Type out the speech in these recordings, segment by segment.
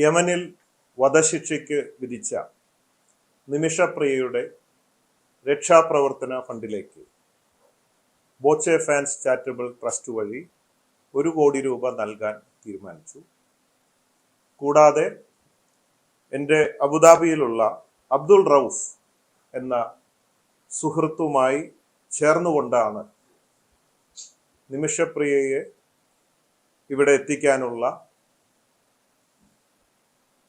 യമനിൽ വധശിക്ഷയ്ക്ക് വിധിച്ച നിമിഷപ്രിയയുടെ രക്ഷാപ്രവർത്തന ഫണ്ടിലേക്ക് ബോച്ചെ ഫാൻസ് ചാരിറ്റബിൾ ട്രസ്റ്റ് വഴി 1 കോടി രൂപ നൽകാൻ തീരുമാനിച്ചു. കൂടാതെ എൻ്റെ അബുദാബിയിലുള്ള അബ്ദുൾ റൌഫ് എന്ന സുഹൃത്തുമായി ചേർന്നുകൊണ്ടാണ് നിമിഷപ്രിയയെ ഇവിടെ എത്തിക്കാനുള്ള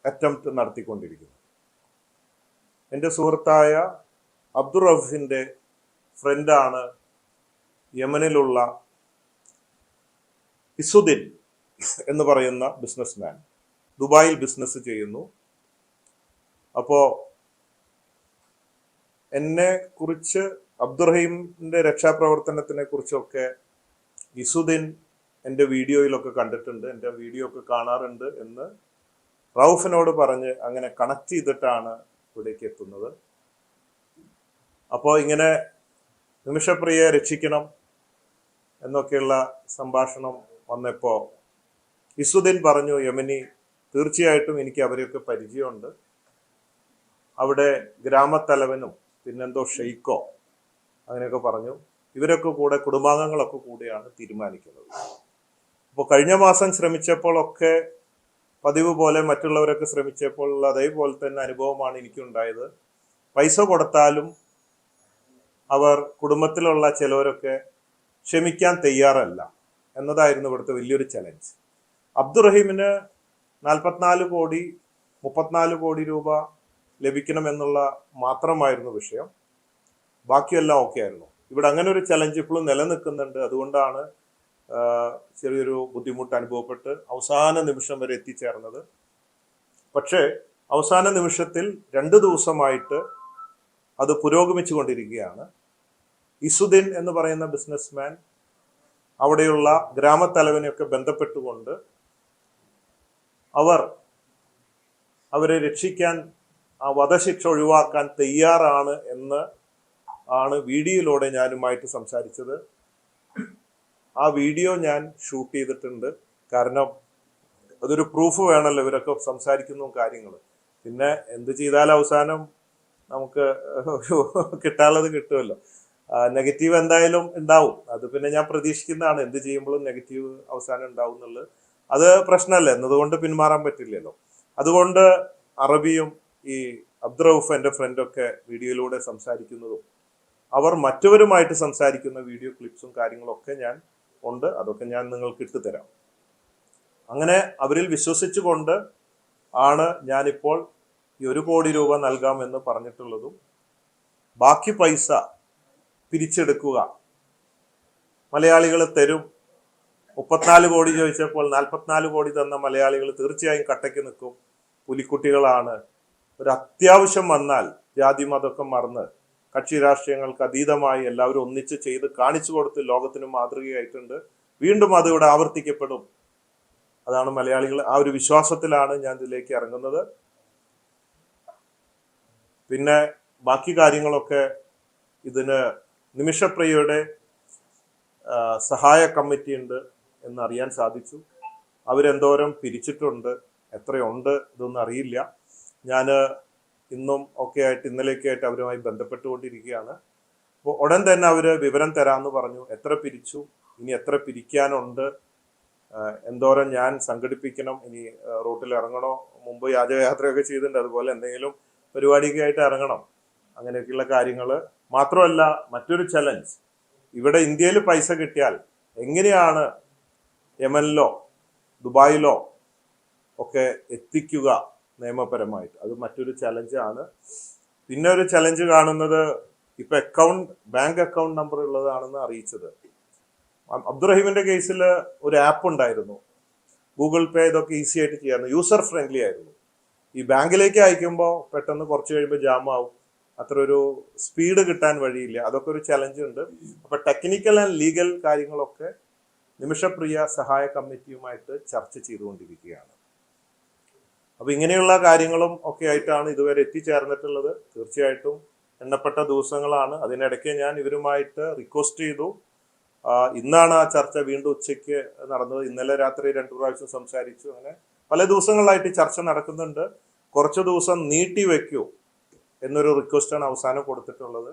അറ്റംപ്റ്റ് നടത്തിക്കൊണ്ടിരിക്കുന്നത്. എൻ്റെ സുഹൃത്തായ അബ്ദുൾ റൌഫിൻ്റെ ഫ്രണ്ടാണ് യമനിലുള്ള ഇസുദ്ദീൻ എന്ന് പറയുന്ന ബിസിനസ്മാൻ. ദുബായിൽ ബിസിനസ് ചെയ്യുന്നു. അപ്പോൾ എന്നെ കുറിച്ച് അബ്ദുറഹീമിൻ്റെ രക്ഷാപ്രവർത്തനത്തിനെ കുറിച്ചൊക്കെ ഇസുദ്ദീൻ എൻ്റെ വീഡിയോയിലൊക്കെ കണ്ടിട്ടുണ്ട്, എൻ്റെ വീഡിയോ ഒക്കെ കാണാറുണ്ട് എന്ന് റൌഫിനോട് പറഞ്ഞ് അങ്ങനെ കണക്ട് ചെയ്തിട്ടാണ് ഇവിടേക്ക് എത്തുന്നത്. അപ്പോൾ ഇങ്ങനെ നിമിഷപ്രിയയെ രക്ഷിക്കണം എന്നൊക്കെയുള്ള സംഭാഷണം വന്നപ്പോൾ ഇസുദ്ദീൻ പറഞ്ഞു, യമനി തീർച്ചയായിട്ടും എനിക്ക് അവരെയൊക്കെ പരിചയമുണ്ട്, അവിടെ ഗ്രാമത്തലവനും പിന്നെന്തോ ഷെയ്ഖോ അങ്ങനെയൊക്കെ പറഞ്ഞു, ഇവരൊക്കെ കൂടെ കുടുംബാംഗങ്ങളൊക്കെ കൂടെയാണ് തീരുമാനിക്കുന്നത്. അപ്പോൾ കഴിഞ്ഞ മാസം ശ്രമിച്ചപ്പോഴൊക്കെ പതിവ് പോലെ മറ്റുള്ളവരൊക്കെ ശ്രമിച്ചപ്പോൾ അതേപോലെ തന്നെ അനുഭവമാണ് എനിക്കുണ്ടായത്. പൈസ കൊടുത്താലും അവർ കുടുംബത്തിലുള്ള ചിലവരൊക്കെ ക്ഷമിക്കാൻ തയ്യാറല്ല എന്നതായിരുന്നു ഇവിടുത്തെ വലിയൊരു ചലഞ്ച്. അബ്ദുറഹീമിന് 34 കോടി 34 കോടി രൂപ ലഭിക്കണമെന്നുള്ള മാത്രമായിരുന്നു വിഷയം, ബാക്കിയെല്ലാം ഓക്കെ ആയിരുന്നു. ഇവിടെ അങ്ങനെ ഒരു ചലഞ്ച് ഇപ്പോഴും നിലനിൽക്കുന്നുണ്ട്. അതുകൊണ്ടാണ് ചെറിയൊരു ബുദ്ധിമുട്ട് അനുഭവപ്പെട്ട് അവസാന നിമിഷം വരെ എത്തിച്ചേർന്നത്. പക്ഷേ അവസാന നിമിഷത്തിൽ 2 ദിവസമായിട്ട് അത് പുരോഗമിച്ചു കൊണ്ടിരിക്കുകയാണ്. ഇസുദ്ദീൻ എന്ന് പറയുന്ന ബിസിനസ്മാൻ അവിടെയുള്ള ഗ്രാമത്തലവനെയൊക്കെ ബന്ധപ്പെട്ടുകൊണ്ട് അവരെ രക്ഷിക്കാൻ, ആ വധശിക്ഷ ഒഴിവാക്കാൻ തയ്യാറാണ് എന്ന് ആണ് വീഡിയോയിലൂടെ ഞാനുമായിട്ട് സംസാരിച്ചത്. ആ വീഡിയോ ഞാൻ ഷൂട്ട് ചെയ്തിട്ടുണ്ട്. കാരണം അതൊരു പ്രൂഫ് വേണമല്ലോ, ഇവരൊക്കെ സംസാരിക്കുന്ന കാര്യങ്ങൾ. പിന്നെ എന്ത് ചെയ്താലും അവസാനം നമുക്ക് കിട്ടാനുള്ളത് കിട്ടുമല്ലോ. നെഗറ്റീവ് എന്തായാലും ഉണ്ടാവും, അത് പിന്നെ ഞാൻ പ്രതീക്ഷിക്കുന്നതാണ്. എന്ത് ചെയ്യുമ്പോഴും നെഗറ്റീവ് അവസാനം ഉണ്ടാവും എന്നുള്ളത് അത് പ്രശ്നമല്ല, എന്നതുകൊണ്ട് പിന്മാറാൻ പറ്റില്ലല്ലോ. അതുകൊണ്ട് അറബിയും ഈ അബ്ദുൾ റൌഫ് എൻ്റെ ഫ്രണ്ടൊക്കെ വീഡിയോയിലൂടെ സംസാരിക്കുന്നതും അവർ മറ്റവരുമായിട്ട് സംസാരിക്കുന്ന വീഡിയോ ക്ലിപ്സും കാര്യങ്ങളൊക്കെ ഞാൻ ഉണ്ട്, അതൊക്കെ ഞാൻ നിങ്ങൾക്ക് ഇട്ടുതരാം. അങ്ങനെ അവരിൽ വിശ്വസിച്ചുകൊണ്ട് ആണ് ഞാനിപ്പോൾ ഈ 1 കോടി രൂപ നൽകാമെന്ന് പറഞ്ഞിട്ടുള്ളതും ബാക്കി പൈസ പിരിച്ചെടുക്കുക മലയാളികൾ തരും. 34 കോടി ചോദിച്ചപ്പോൾ 44 കോടി തന്ന മലയാളികൾ തീർച്ചയായും കട്ടയ്ക്ക് നിൽക്കും. പുലിക്കുട്ടികളാണ്. ഒരു അത്യാവശ്യം വന്നാൽ ജാതി മതമൊക്കെ മറന്ന് കക്ഷി രാഷ്ട്രീയങ്ങൾക്ക് അതീതമായി എല്ലാവരും ഒന്നിച്ച് ചെയ്ത് കാണിച്ചു കൊടുത്ത് ലോകത്തിന് മാതൃകയായിട്ടുണ്ട്. വീണ്ടും അത് ഇവിടെ ആവർത്തിക്കപ്പെടും. അതാണ് മലയാളികൾ. ആ ഒരു വിശ്വാസത്തിലാണ് ഞാൻ ഇതിലേക്ക് ഇറങ്ങുന്നത്. പിന്നെ ബാക്കി കാര്യങ്ങളൊക്കെ ഇതിന് നിമിഷപ്രിയയുടെ സഹായ കമ്മിറ്റി ഉണ്ട് എന്നറിയാൻ സാധിച്ചു. അവരെന്തോരം പിരിച്ചിട്ടുണ്ട്, എത്രയുണ്ട് ഇതൊന്നും അറിയില്ല. ഞാൻ ഇന്നും ഒക്കെ ആയിട്ട് ഇന്നലെയൊക്കെ ആയിട്ട് അവരുമായി ബന്ധപ്പെട്ടുകൊണ്ടിരിക്കുകയാണ്. അപ്പോൾ ഉടൻ തന്നെ അവർ വിവരം തരാമെന്ന് പറഞ്ഞു. എത്ര പിരിച്ചു, ഇനി എത്ര പിരിക്കാനുണ്ട്, എന്തോരം ഞാൻ സംഘടിപ്പിക്കണം, ഇനി റൂട്ടിൽ ഇറങ്ങണോ, മുമ്പ് യാത്രയൊക്കെ ചെയ്തിട്ടുണ്ട്, അതുപോലെ എന്തെങ്കിലും പരിപാടിയൊക്കെ ആയിട്ട് ഇറങ്ങണം, അങ്ങനെയൊക്കെയുള്ള കാര്യങ്ങൾ. മാത്രമല്ല മറ്റൊരു ചലഞ്ച്, ഇവിടെ ഇന്ത്യയിൽ പൈസ കിട്ടിയാൽ എങ്ങനെയാണ് യമനിലോ ദുബായിലോ ഒക്കെ എത്തിക്കുക നിയമപരമായിട്ട്, അത് മറ്റൊരു ചലഞ്ചാണ്. പിന്നെ ഒരു ചലഞ്ച് കാണുന്നത് ഇപ്പൊ ബാങ്ക് അക്കൗണ്ട് നമ്പർ ഉള്ളതാണെന്ന് അറിയിച്ചത്. അബ്ദുറഹീമിന്റെ കേസിൽ ഒരു ആപ്പ് ഉണ്ടായിരുന്നു, ഗൂഗിൾ പേ, ഇതൊക്കെ ഈസി ആയിട്ട് ചെയ്യായിരുന്നു, യൂസർ ഫ്രണ്ട്ലി ആയിരുന്നു. ഈ ബാങ്കിലേക്ക് അയക്കുമ്പോൾ പെട്ടെന്ന് കുറച്ച് കഴിയുമ്പോൾ ജാമാവും, അത്ര ഒരു സ്പീഡ് കിട്ടാൻ വഴിയില്ല. അതൊക്കെ ഒരു ചലഞ്ച് ഉണ്ട്. അപ്പൊ ടെക്നിക്കൽ ആൻഡ് ലീഗൽ കാര്യങ്ങളൊക്കെ നിമിഷപ്രിയ സഹായ കമ്മിറ്റിയുമായിട്ട് ചർച്ച ചെയ്തുകൊണ്ടിരിക്കുകയാണ്. അപ്പൊ ഇങ്ങനെയുള്ള കാര്യങ്ങളും ഒക്കെ ആയിട്ടാണ് ഇതുവരെ എത്തിച്ചേർന്നിട്ടുള്ളത്. തീർച്ചയായിട്ടും എണ്ണപ്പെട്ട ദിവസങ്ങളാണ്. അതിനിടയ്ക്ക് ഞാൻ ഇവരുമായിട്ട് റിക്വസ്റ്റ് ചെയ്തു. ഇന്നാണ് ആ ചർച്ച വീണ്ടും ഉച്ചയ്ക്ക് നടന്നത്. ഇന്നലെ രാത്രി 2 പ്രാവശ്യം സംസാരിച്ചു. അങ്ങനെ പല ദിവസങ്ങളായിട്ട് ചർച്ച നടക്കുന്നുണ്ട്. കുറച്ചു ദിവസം നീട്ടി വെക്കൂ എന്നൊരു റിക്വസ്റ്റാണ് അവസാനം കൊടുത്തിട്ടുള്ളത്.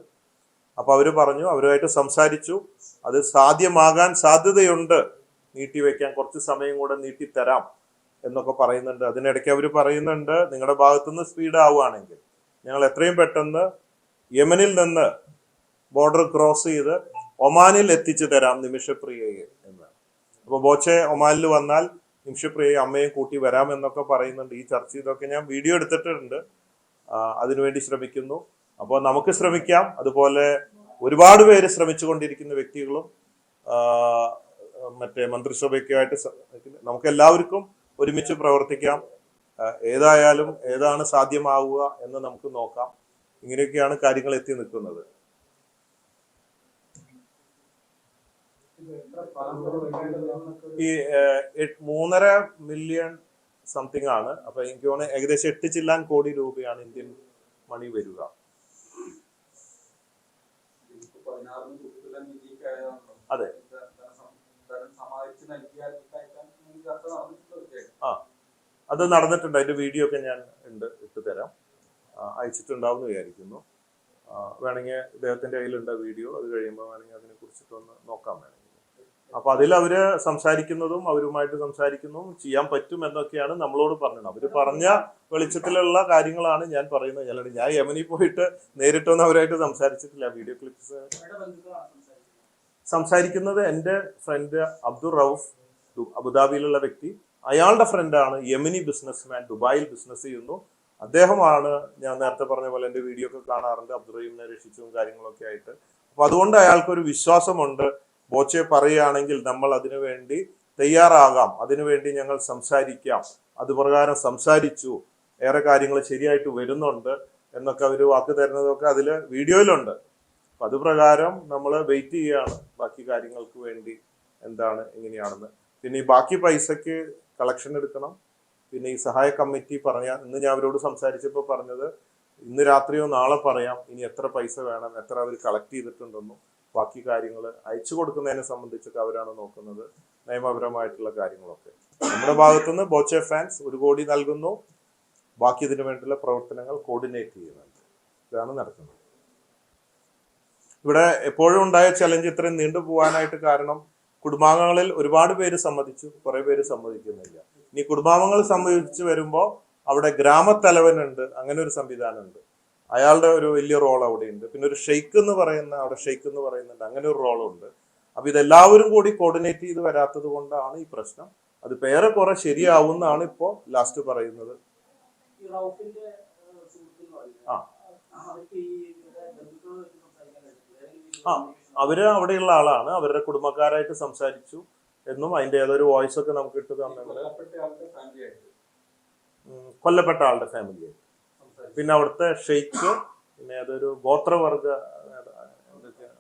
അപ്പോൾ അവർ പറഞ്ഞു, അവരുമായിട്ട് സംസാരിച്ചു, അത് സാധ്യമാകാൻ സാധ്യതയുണ്ട്, നീട്ടിവെക്കാൻ കുറച്ച് സമയം കൂടെ നീട്ടിത്തരാം എന്നൊക്കെ പറയുന്നുണ്ട്. അതിനിടയ്ക്ക് അവർ പറയുന്നുണ്ട്, നിങ്ങളുടെ ഭാഗത്തുനിന്ന് സ്പീഡ് ആവുകയാണെങ്കിൽ ഞങ്ങൾ എത്രയും പെട്ടെന്ന് യമനിൽ നിന്ന് ബോർഡർ ക്രോസ് ചെയ്ത് ഒമാനിൽ എത്തിച്ചു തരാം നിമിഷപ്രിയയെ എന്ന്. അപ്പോൾ ബോച്ചെ ഒമാനിൽ വന്നാൽ നിമിഷപ്രിയയെ അമ്മയും കൂട്ടി വരാമെന്നൊക്കെ പറയുന്നുണ്ട്. ഈ ചർച്ച ഇതൊക്കെ ഞാൻ വീഡിയോ എടുത്തിട്ടുണ്ട്, അതിനുവേണ്ടി ശ്രമിക്കുന്നു. അപ്പോൾ നമുക്ക് ശ്രമിക്കാം. അതുപോലെ ഒരുപാട് പേര് ശ്രമിച്ചുകൊണ്ടിരിക്കുന്ന വ്യക്തികളും മറ്റേ മന്ത്രിസഭയ്ക്കുമായിട്ട് നമുക്ക് എല്ലാവർക്കും ഒരുമിച്ച് പ്രവർത്തിക്കാം. ഏതായാലും ഏതാണ് സാധ്യമാവുക എന്ന് നമുക്ക് നോക്കാം. ഇങ്ങനെയൊക്കെയാണ് കാര്യങ്ങൾ എത്തി നിൽക്കുന്നത്. ഈ 3.5 മില്യൺ സംതിങ് ആണ്. അപ്പൊ എനിക്ക് തോന്നുന്നു ഏകദേശം 8 ചില്ലാൻ കോടി രൂപയാണ് ഇന്ത്യൻ മണി വരിക. അതെ, അത് നടന്നിട്ടുണ്ട്. അതിന്റെ വീഡിയോ ഒക്കെ ഞാൻ ഇട്ട് തരാം, അയച്ചിട്ടുണ്ടാവും എന്ന് വിചാരിക്കുന്നു. വേണമെങ്കിൽ ഇദ്ദേഹത്തിന്റെ കയ്യിലുണ്ട് വീഡിയോ. അത് കഴിയുമ്പോൾ വേണമെങ്കിൽ അതിനെ കുറിച്ചിട്ടൊന്ന് നോക്കാൻ വേണമെങ്കിൽ. അപ്പൊ അതിൽ അവര് സംസാരിക്കുന്നതും അവരുമായിട്ട് സംസാരിക്കുന്നതും ചെയ്യാൻ പറ്റും എന്നൊക്കെയാണ് നമ്മളോട് പറഞ്ഞത്. അവര് പറഞ്ഞ വെളിച്ചത്തിലുള്ള കാര്യങ്ങളാണ് ഞാൻ പറയുന്നത്. ഞാൻ യമനിൽ പോയിട്ട് നേരിട്ടൊന്നും അവരായിട്ട് സംസാരിച്ചിട്ടില്ല. വീഡിയോ ക്ലിപ്സ് സംസാരിക്കുന്നത് എൻ്റെ ഫ്രണ്ട് അബ്ദുൾ റൌഫ്, അബുദാബിയിലുള്ള വ്യക്തി. അയാളുടെ ഫ്രണ്ടാണ് യമനി ബിസിനസ്മാൻ, ദുബായിൽ ബിസിനസ് ചെയ്യുന്നു. അദ്ദേഹമാണ് ഞാൻ നേരത്തെ പറഞ്ഞ പോലെ എൻ്റെ വീഡിയോ ഒക്കെ കാണാറുണ്ട്, അബ്ദുൾ റഹീമിനെ രക്ഷിച്ചും കാര്യങ്ങളൊക്കെ ആയിട്ട്. അപ്പൊ അതുകൊണ്ട് അയാൾക്കൊരു വിശ്വാസമുണ്ട്, ബോച്ചെ പറയുകയാണെങ്കിൽ നമ്മൾ അതിനു വേണ്ടി തയ്യാറാകാം, അതിനുവേണ്ടി ഞങ്ങൾ സംസാരിക്കാം. അതുപ്രകാരം സംസാരിച്ചു, ഏറെ കാര്യങ്ങൾ ശരിയായിട്ട് വരുന്നുണ്ട് എന്നൊക്കെ അവർ വാക്ക് തരുന്നതൊക്കെ അതിൽ വീഡിയോയിലുണ്ട്. അപ്പം അതുപ്രകാരം നമ്മൾ വെയിറ്റ് ചെയ്യുകയാണ് ബാക്കി കാര്യങ്ങൾക്ക് വേണ്ടി എന്താണ് എങ്ങനെയാണെന്ന്. പിന്നെ ഈ ബാക്കി പൈസയ്ക്ക് കളക്ഷൻ എടുക്കണം. പിന്നെ ഈ സഹായ കമ്മിറ്റി ഇന്ന് ഞാൻ അവരോട് സംസാരിച്ചപ്പോൾ പറഞ്ഞത് ഇന്ന് രാത്രിയോ നാളെ പറയാം ഇനി എത്ര പൈസ വേണം, എത്ര അവർ കളക്ട് ചെയ്തിട്ടുണ്ടെന്നും ബാക്കി കാര്യങ്ങൾ അയച്ചു കൊടുക്കുന്നതിനെ സംബന്ധിച്ചൊക്കെ അവരാണ് നോക്കുന്നത്, നിയമപരമായിട്ടുള്ള കാര്യങ്ങളൊക്കെ. നമ്മുടെ ഭാഗത്തുനിന്ന് ബോച്ചെ ഫാൻസ് 1 കോടി നൽകുന്നു. ബാക്കി ഇതിനു വേണ്ടിയുള്ള പ്രവർത്തനങ്ങൾ കോർഡിനേറ്റ് ചെയ്യുന്നുണ്ട്. ഇതാണ് നടക്കുന്നത്. ഇവിടെ എപ്പോഴും ഉണ്ടായ ചലഞ്ച് ഇത്രയും നീണ്ടുപോകാനായിട്ട് കാരണം കുടുംബാംഗങ്ങളിൽ ഒരുപാട് പേര് സമ്മതിച്ചു, കുറെ പേര് സമ്മതിക്കുന്നില്ല. ഇനി കുടുംബാംഗങ്ങൾ സമ്മതിച്ചു വരുമ്പോൾ അവിടെ ഗ്രാമത്തലവനുണ്ട്, അങ്ങനെ ഒരു സംവിധാനമുണ്ട്, അയാളുടെ ഒരു വലിയ റോൾ അവിടെ ഉണ്ട്. പിന്നെ ഒരു ഷെയ്ഖ് എന്ന് പറയുന്നുണ്ട്, അങ്ങനെ ഒരു റോളുണ്ട്. അപ്പൊ ഇതെല്ലാവരും കൂടി കോർഡിനേറ്റ് ചെയ്ത് വരാത്തത് കൊണ്ടാണ് ഈ പ്രശ്നം. അത് പേരെ കുറെ ശരിയാവുന്നതാണ് ഇപ്പോൾ ലാസ്റ്റ് പറയുന്നത്. അവര് അവിടെയുള്ള ആളാണ്, അവരുടെ കുടുംബക്കാരായിട്ട് സംസാരിച്ചു എന്നും അതിന്റെ ഏതൊരു വോയിസ് ഒക്കെ നമുക്ക് ഇട്ട് തന്നത് കൊല്ലപ്പെട്ട ആളുടെ ഫാമിലി, പിന്നെ അവിടുത്തെ ഷെയ്ഖ്, പിന്നെ ഏതൊരു ഗോത്രവർഗ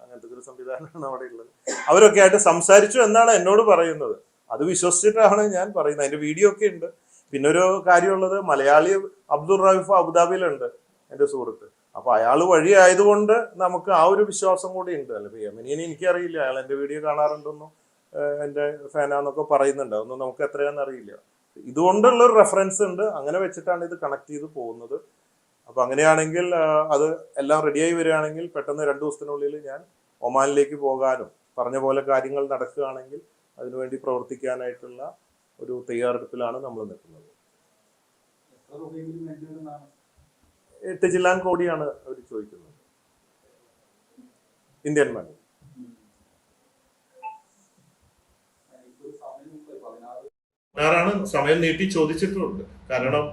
അങ്ങനത്തെ ഒരു സംവിധാനമാണ് അവിടെ ഉള്ളത്. അവരൊക്കെ ആയിട്ട് സംസാരിച്ചു എന്നാണ് എന്നോട് പറയുന്നത്. അത് വിശ്വസിച്ചിട്ടാണ് ഞാൻ പറയുന്നത്. അതിന്റെ വീഡിയോ ഒക്കെ ഉണ്ട്. പിന്നെ ഒരു കാര്യമുള്ളത്, മലയാളി അബ്ദുൾ റൌഫ് അബുദാബിയിലുണ്ട്, എൻ്റെ സുഹൃത്ത്. അപ്പൊ അയാൾ വഴി ആയതുകൊണ്ട് നമുക്ക് ആ ഒരു വിശ്വാസം കൂടി ഉണ്ട്. അല്ല, യമനിയനെ എനിക്കറിയില്ല, അയാൾ എൻ്റെ വീഡിയോ കാണാറുണ്ടെന്നും എൻ്റെ ഫാനാന്നൊക്കെ പറയുന്നുണ്ട്. അതൊന്നും നമുക്ക് എത്രയാണെന്ന് അറിയില്ല. ഇതുകൊണ്ടുള്ള ഒരു റെഫറൻസ് ഉണ്ട്, അങ്ങനെ വെച്ചിട്ടാണ് ഇത് കണക്ട് ചെയ്ത് പോകുന്നത്. അപ്പൊ അങ്ങനെയാണെങ്കിൽ അത് എല്ലാം റെഡിയായി വരികയാണെങ്കിൽ പെട്ടെന്ന് 2 ദിവസത്തിനുള്ളിൽ ഞാൻ ഒമാനിലേക്ക് പോകാനും പറഞ്ഞ പോലെ കാര്യങ്ങൾ നടക്കുകയാണെങ്കിൽ അതിനുവേണ്ടി പ്രവർത്തിക്കാനായിട്ടുള്ള ഒരു തയ്യാറെടുപ്പിലാണ് നമ്മൾ നിൽക്കുന്നത്. 8 ചില്ലാൻ കോടിയാണ് അവർ ചോദിക്കുന്നത്, ഇന്ത്യൻ മണി. ാണ് സമയം നീട്ടി ചോദിച്ചിട്ടുണ്ട്. കാരണം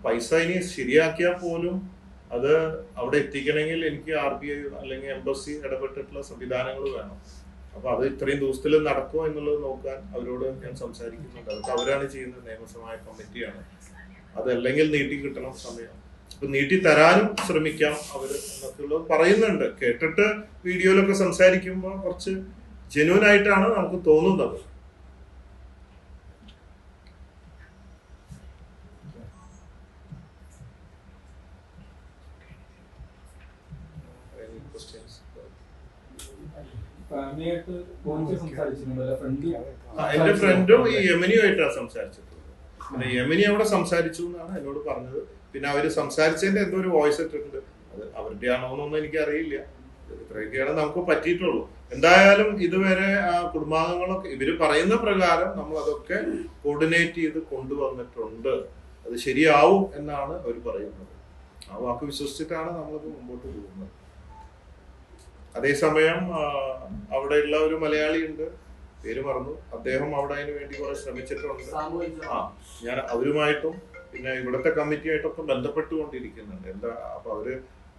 പൈസ ഇനി ശരിയാക്കിയാൽ പോലും അത് അവിടെ എത്തിക്കണമെങ്കിൽ എനിക്ക് RBI അല്ലെങ്കിൽ എംബസി ഇടപെട്ടിട്ടുള്ള സംവിധാനങ്ങൾ വേണം. അപ്പൊ അത് ഇത്രയും ദിവസത്തിൽ നടക്കുമോ എന്നുള്ളത് നോക്കാൻ അവരോട് ഞാൻ സംസാരിക്കുന്നുണ്ട്. അതൊക്കെ അവരാണ് ചെയ്യുന്നത്, നിയമസഭാ കമ്മിറ്റിയാണ്. അതല്ലെങ്കിൽ നീട്ടി കിട്ടണം സമയം. അപ്പൊ നീട്ടി തരാനും ശ്രമിക്കാം അവർ എന്നൊക്കെയുള്ളത് പറയുന്നുണ്ട്. കേട്ടിട്ട് വീഡിയോയിലൊക്കെ സംസാരിക്കുമ്പോൾ കുറച്ച് ജെന്യൂൻ ആയിട്ടാണ് നമുക്ക് തോന്നുന്നത്. എന്റെ ഫ്രണ്ടും ഈ യമനിയുമായിട്ടാണ് സംസാരിച്ചിട്ടുള്ളത്. പിന്നെ യമനി അവിടെ സംസാരിച്ചു എന്നാണ് എന്നോട് പറഞ്ഞത്. പിന്നെ അവര് സംസാരിച്ചതിന്റെ എന്തോ ഒരു വോയിസ് ഇട്ടിട്ടുണ്ട്, അത് അവരുടെ ആണോ എന്നൊന്നും എനിക്ക് അറിയില്ല. ഇത്രയൊക്കെയാണ് നമുക്ക് പറ്റിയിട്ടുള്ളൂ. എന്തായാലും ഇതുവരെ ആ കുടുംബാംഗങ്ങളൊക്കെ ഇവര് പറയുന്ന പ്രകാരം നമ്മൾ അതൊക്കെ കോർഡിനേറ്റ് ചെയ്ത് കൊണ്ടുവന്നിട്ടുണ്ട്. അത് ശരിയാവും എന്നാണ് അവർ പറയുന്നത്. ആ വാക്ക് വിശ്വസിച്ചിട്ടാണ് നമ്മളത് മുമ്പോട്ട് പോകുന്നത്. അതേസമയം അവിടെയുള്ള ഒരു മലയാളി ഉണ്ട്, പേര് മറന്നു, അദ്ദേഹം അവിടെ അതിന് വേണ്ടി കുറെ ശ്രമിച്ചിട്ടുണ്ട്. ഞാൻ അവരുമായിട്ടും പിന്നെ ഇവിടുത്തെ കമ്മിറ്റിയായിട്ടൊക്കെ ബന്ധപ്പെട്ടുകൊണ്ടിരിക്കുന്നുണ്ട്. എന്താ അപ്പൊ അവര്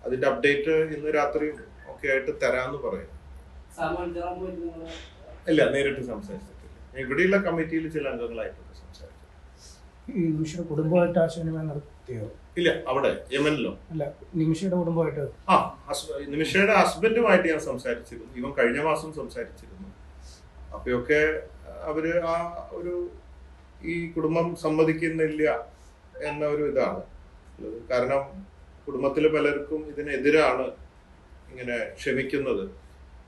അതിന്റെ അപ്ഡേറ്റ് ഇന്ന് രാത്രിയും ഒക്കെ ആയിട്ട് തരാന്ന് പറയും. ഇല്ല, നേരിട്ട് സംസാരിച്ചിട്ടില്ല. ഇവിടെയുള്ള കമ്മിറ്റിയിൽ ചില അംഗങ്ങളായിട്ടൊക്കെ സംസാരിച്ചു. കുടുംബമായിട്ട് ആശയവിനിമയം നടത്തിയോ? ഇല്ല, അവിടെ യമനിലോ? അല്ല, നിമിഷയുടെ കുടുംബമായിട്ട്. നിമിഷയുടെ ഹസ്ബൻഡുമായിട്ട് ഞാൻ സംസാരിച്ചിരുന്നു. ഇവൻ കഴിഞ്ഞ മാസം സംസാരിച്ചിരുന്നു. അപ്പോഴൊക്കെ അവര് ആ ഒരു ഈ കുടുംബം സമ്മതിക്കുന്നില്ല എന്ന ഒരു ഇതാണ്. കാരണം കുടുംബത്തിലെ പലർക്കും ഇതിനെതിരാണ് ഇങ്ങനെ ക്ഷമിക്കുന്നത്.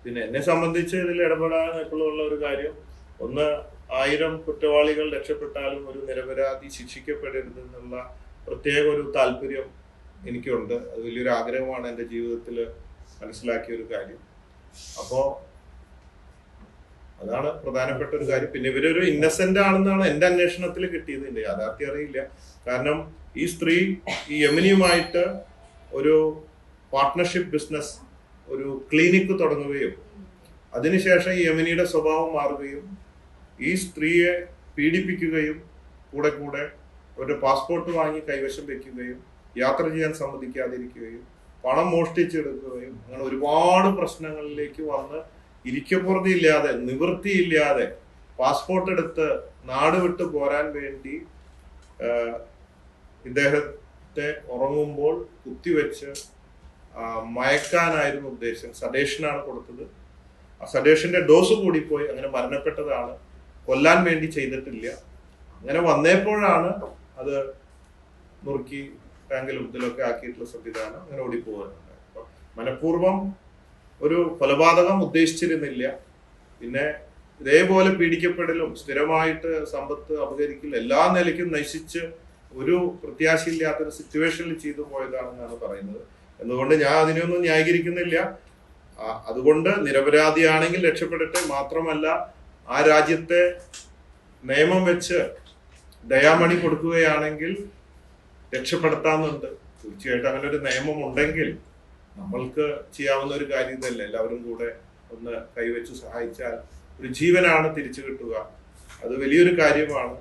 പിന്നെ എന്നെ സംബന്ധിച്ച് ഇതിൽ ഇടപെടാനുള്ള ഒരു കാര്യം, ഒന്ന് 1000 കുറ്റവാളികൾ രക്ഷപ്പെട്ടാലും ഒരു നിരപരാധി ശിക്ഷിക്കപ്പെടരുതെന്നുള്ള പ്രത്യേക ഒരു താല്പര്യം എനിക്കുണ്ട്. അത് വലിയൊരു ആഗ്രഹമാണ് എൻ്റെ ജീവിതത്തിൽ മനസ്സിലാക്കിയ ഒരു കാര്യം. അപ്പോൾ അതാണ് പ്രധാനപ്പെട്ട ഒരു കാര്യം. പിന്നെ ഇവരൊരു ഇന്നസെന്റ് ആണെന്നാണ് എൻ്റെ അന്വേഷണത്തിൽ കിട്ടിയത്. എൻ്റെ യാഥാർത്ഥ്യം അറിയില്ല. കാരണം ഈ സ്ത്രീ ഈ യമനിയുമായിട്ട് ഒരു പാർട്ട്ണർഷിപ്പ് ബിസിനസ്, ഒരു ക്ലിനിക്ക് തുടങ്ങുകയും അതിനുശേഷം ഈ യമനിയുടെ സ്വഭാവം മാറുകയും ഈ സ്ത്രീയെ പീഡിപ്പിക്കുകയും കൂടെ കൂടെ അവരുടെ പാസ്പോർട്ട് വാങ്ങി കൈവശം വെക്കുകയും യാത്ര ചെയ്യാൻ സമ്മതിക്കാതിരിക്കുകയും പണം മോഷ്ടിച്ചെടുക്കുകയും അങ്ങനെ ഒരുപാട് പ്രശ്നങ്ങളിലേക്ക് വന്ന് ഇരിക്കപ്പുറതിയില്ലാതെ നിവൃത്തിയില്ലാതെ പാസ്പോർട്ട് എടുത്ത് നാട് വിട്ട് പോരാൻ വേണ്ടി ഇദ്ദേഹത്തെ ഉറങ്ങുമ്പോൾ കുത്തിവെച്ച് മയക്കാനായിരുന്നു ഉദ്ദേശം. സഡേഷനാണ് കൊടുത്തത്. ആ സഡേഷന്റെ ഡോസ് കൂടിപ്പോയി, അങ്ങനെ മരണപ്പെട്ടതാണ്. കൊല്ലാൻ വേണ്ടി ചെയ്തിട്ടില്ല. അങ്ങനെ വന്നപ്പോഴാണ് അത് നുറുക്കി ടാങ്കിലും ഇതിലൊക്കെ ആക്കിയിട്ടുള്ള സംവിധാനം അങ്ങനെ ഓടിപ്പോകുന്നുണ്ട്. അപ്പൊ മനഃപൂർവ്വം ഒരു കൊലപാതകം ഉദ്ദേശിച്ചിരുന്നില്ല. പിന്നെ ഇതേപോലെ പീഡിക്കപ്പെടലും സ്ഥിരമായിട്ട് സമ്പത്ത് അപഹരിക്കലും എല്ലാ നിലയ്ക്കും നശിച്ച് ഒരു പ്രത്യാശയില്ലാത്തൊരു സിറ്റുവേഷനിൽ ചെയ്തു പോയതാണെന്നാണ് പറയുന്നത്. എന്തുകൊണ്ട് ഞാൻ അതിനെയൊന്നും ന്യായീകരിക്കുന്നില്ല. അതുകൊണ്ട് നിരപരാധിയാണെങ്കിൽ രക്ഷപ്പെടട്ടെ. മാത്രമല്ല, ആ രാജ്യത്തെ നിയമം വെച്ച് ദയാമണി കൊടുക്കുകയാണെങ്കിൽ രക്ഷപ്പെടുത്താന്നുണ്ട്. തീർച്ചയായിട്ടും അങ്ങനെ ഒരു നിയമം ഉണ്ടെങ്കിൽ നമ്മൾക്ക് ചെയ്യാവുന്ന ഒരു കാര്യം ഇതല്ല. എല്ലാവരും കൂടെ ഒന്ന് കൈവച്ച് സഹായിച്ചാൽ ഒരു ജീവനാണ് തിരിച്ചു കിട്ടുക. അത് വലിയൊരു കാര്യമാണ്.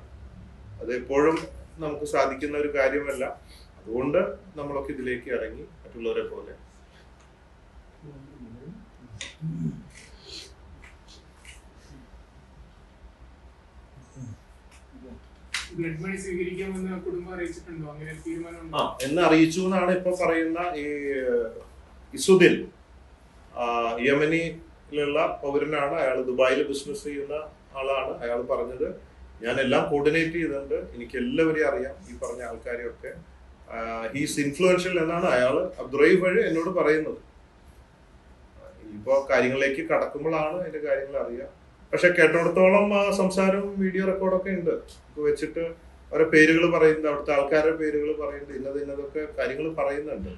അത് എപ്പോഴും നമുക്ക് സാധിക്കുന്ന ഒരു കാര്യമല്ല. അതുകൊണ്ട് നമ്മളൊക്കെ ഇതിലേക്ക് ഇറങ്ങി മറ്റുള്ളവരെ പോലെ. എന്ന് അറിയിച്ചു എന്നാണ് ഇപ്പൊ പറയുന്ന ഈ ഇസുദിൽ, യമനിലുള്ള പൗരനാണ്. അയാൾ ദുബായിൽ ബിസിനസ് ചെയ്യുന്ന ആളാണ്. അയാൾ പറഞ്ഞത്, ഞാൻ എല്ലാം കോർഡിനേറ്റ് ചെയ്തിട്ടുണ്ട്, എനിക്ക് എല്ലാവരെയും അറിയാം, ഈ പറഞ്ഞ ആൾക്കാരെയൊക്കെ. ഹീസ് ഇൻഫ്ലുവൻഷ്യൽ എന്നാണ് അയാൾ അബ്ദുറഹീം വഴി എന്നോട് പറയുന്നത്. ഇപ്പോ കാര്യങ്ങളിലേക്ക് കടക്കുമ്പോഴാണ് അതിന്റെ കാര്യങ്ങൾ അറിയാം. പക്ഷെ കേട്ടോടത്തോളം സംസാരവും വീഡിയോ റെക്കോർഡൊക്കെ ഉണ്ട്. വെച്ചിട്ട് അവരുടെ പേരുകൾ പറയുന്നുണ്ട്, അവിടുത്തെ ആൾക്കാരുടെ പേരുകൾ പറയുന്നുണ്ട്, ഇന്നതൊക്കെ കാര്യങ്ങൾ പറയുന്നുണ്ട്.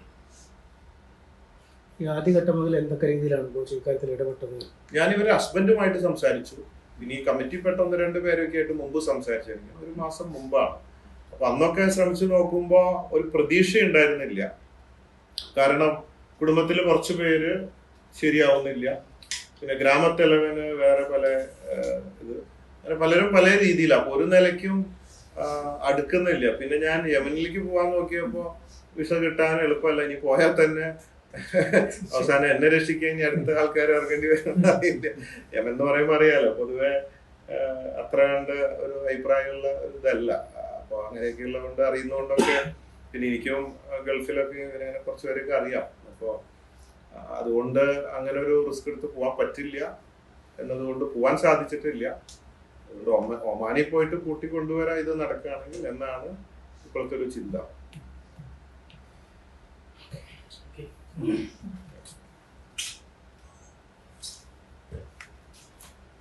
ആദ്യഘട്ടം മുതൽ എന്തൊക്കെ രീതിയിലാണ് ഇക്കാര്യത്തിൽ ഇടപെട്ടത്? ഞാൻ ഇവരെ ഹസ്ബൻഡുമായിട്ട് സംസാരിച്ചു. ഇനി കമ്മിറ്റിപ്പെട്ട 1-2 പേരൊക്കെ ആയിട്ട് മുമ്പ് സംസാരിച്ചിരിക്കും, 1 മാസം മുമ്പാണ്. അപ്പൊ അന്നൊക്കെ ശ്രമിച്ചു നോക്കുമ്പോ ഒരു പ്രതീക്ഷ ഉണ്ടായിരുന്നില്ല. കാരണം കുടുംബത്തിൽ കുറച്ചു പേര് ശരിയാവുന്നില്ല. പിന്നെ ഗ്രാമത്തലവന് വേറെ പല ഇത്, അങ്ങനെ പലരും പല രീതിയിലാണ്. അപ്പൊ ഒരു നിലയ്ക്കും അടുക്കുന്നില്ല. പിന്നെ ഞാൻ യമനിലേക്ക് പോകാൻ നോക്കിയപ്പോ വിസ കിട്ടാൻ എളുപ്പമല്ല. ഇനി പോയാൽ തന്നെ അവസാനം എന്നെ രക്ഷിക്കാൻ ഇനി അടുത്ത ആൾക്കാർ ഇറങ്ങേണ്ടി വരുന്നില്ല. യമൻ എന്ന് പറയുമ്പോൾ അറിയാലോ, പൊതുവെ അത്ര കണ്ട് ഒരു അഭിപ്രായമുള്ള ഒരു ഇതല്ല. അപ്പൊ അങ്ങനെയൊക്കെ ഉള്ളതുകൊണ്ട് അറിയുന്നതുകൊണ്ടൊക്കെ, പിന്നെ എനിക്കും ഗൾഫിലൊക്കെ ഇങ്ങനെ കുറച്ച് പേരൊക്കെ അറിയാം. അപ്പൊ അതുകൊണ്ട് അങ്ങനെ ഒരു റിസ്ക് എടുത്ത് പോകാൻ പറ്റില്ല എന്നതുകൊണ്ട് പോകാൻ സാധിച്ചിട്ടില്ല. അതുകൊണ്ട് ഒമാനിൽ പോയിട്ട് കൂട്ടിക്കൊണ്ടുവരാൻ ഇത് നടക്കുകയാണെങ്കിൽ എന്നാണ് ഇപ്പോഴത്തെ ഒരു ചിന്ത.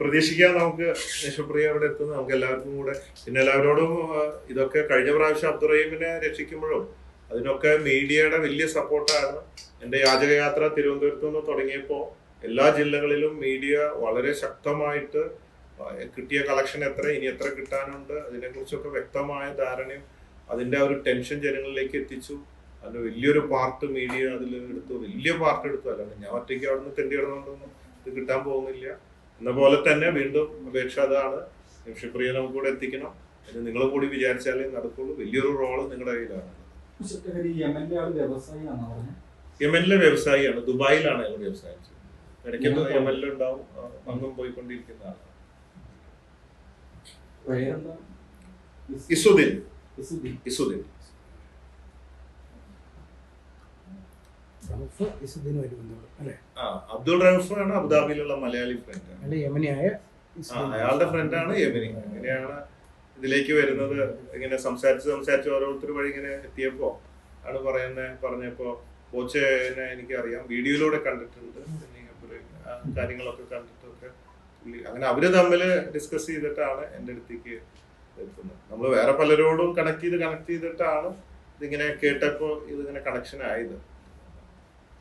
പ്രതീക്ഷിക്കാം നമുക്ക് നിമിഷപ്രിയ അവിടെ എത്തുന്നത്. നമുക്ക് എല്ലാവർക്കും കൂടെ പിന്നെ എല്ലാവരോടും ഇതൊക്കെ കഴിഞ്ഞ പ്രാവശ്യം അബ്ദുറഹീമിനെ രക്ഷിക്കുമ്പോഴും അതിനൊക്കെ മീഡിയയുടെ വലിയ സപ്പോർട്ടാണ്. എൻ്റെ യാചകയാത്ര തിരുവനന്തപുരത്ത് നിന്ന് തുടങ്ങിയപ്പോൾ എല്ലാ ജില്ലകളിലും മീഡിയ വളരെ ശക്തമായിട്ട് കിട്ടിയ കളക്ഷൻ എത്ര, ഇനി എത്ര കിട്ടാനുണ്ട്, അതിനെക്കുറിച്ചൊക്കെ വ്യക്തമായ ധാരണയും അതിൻ്റെ ആ ഒരു ടെൻഷൻ ജനങ്ങളിലേക്ക് എത്തിച്ചു. അതിന് വലിയൊരു പാർട്ട് മീഡിയ അതിൽ എടുത്തു, വലിയ പാർട്ട് എടുത്തു. അല്ലാണ്ട് ഞാൻ ഒറ്റയ്ക്ക് അവിടെ നിന്ന് തെണ്ടി കിടന്നുകൊണ്ടൊന്നും ഇത് കിട്ടാൻ പോകുന്നില്ല. എന്ന പോലെ തന്നെ വീണ്ടും അപേക്ഷ അതാണ്, നിമിഷപ്രിയ നമുക്ക് കൂടെ എത്തിക്കണം. അതിന് നിങ്ങളും കൂടി വിചാരിച്ചാലേ നടക്കുള്ളൂ. വലിയൊരു റോള് നിങ്ങളുടെ കയ്യിലാണ്. യമനിലെ വ്യവസായിയാണ്, ദുബായിലാണ് അയാൾ വ്യവസായം ചെയ്യുന്നത്. ഇടയ്ക്ക് യമനിലുണ്ടാവും, അങ്ങും പോയിക്കൊണ്ടിരിക്കുന്ന ആളാണ്. ഇസുദ്ദീൻ. അബ്ദുൾ റൌഫ് ആണ് അബുദാബിയിലുള്ള മലയാളി ഫ്രണ്ട്. അയാളുടെ ഫ്രണ്ടാണ് യമനി. അങ്ങനെയാണ് ഇതിലേക്ക് വരുന്നത്. ഇങ്ങനെ സംസാരിച്ച് ഓരോരുത്തർ വഴി ഇങ്ങനെ എത്തിയപ്പോ ആണ് പറഞ്ഞപ്പോ കോച്ചിനെ എനിക്കറിയാം, വീഡിയോയിലൂടെ കണ്ടിട്ടുണ്ട്, കാര്യങ്ങളൊക്കെ കണ്ടിട്ടൊക്കെ അങ്ങനെ അവര് തമ്മിൽ ഡിസ്കസ് ചെയ്തിട്ടാണ് എൻ്റെ അടുത്തേക്ക് എത്തുന്നത്. നമ്മൾ വേറെ പലരോടും കണക്ട് ചെയ്തിട്ടാണ് ഇതിങ്ങനെ കേട്ടപ്പോൾ ഇതിങ്ങനെ കണക്ഷൻ ആയത്.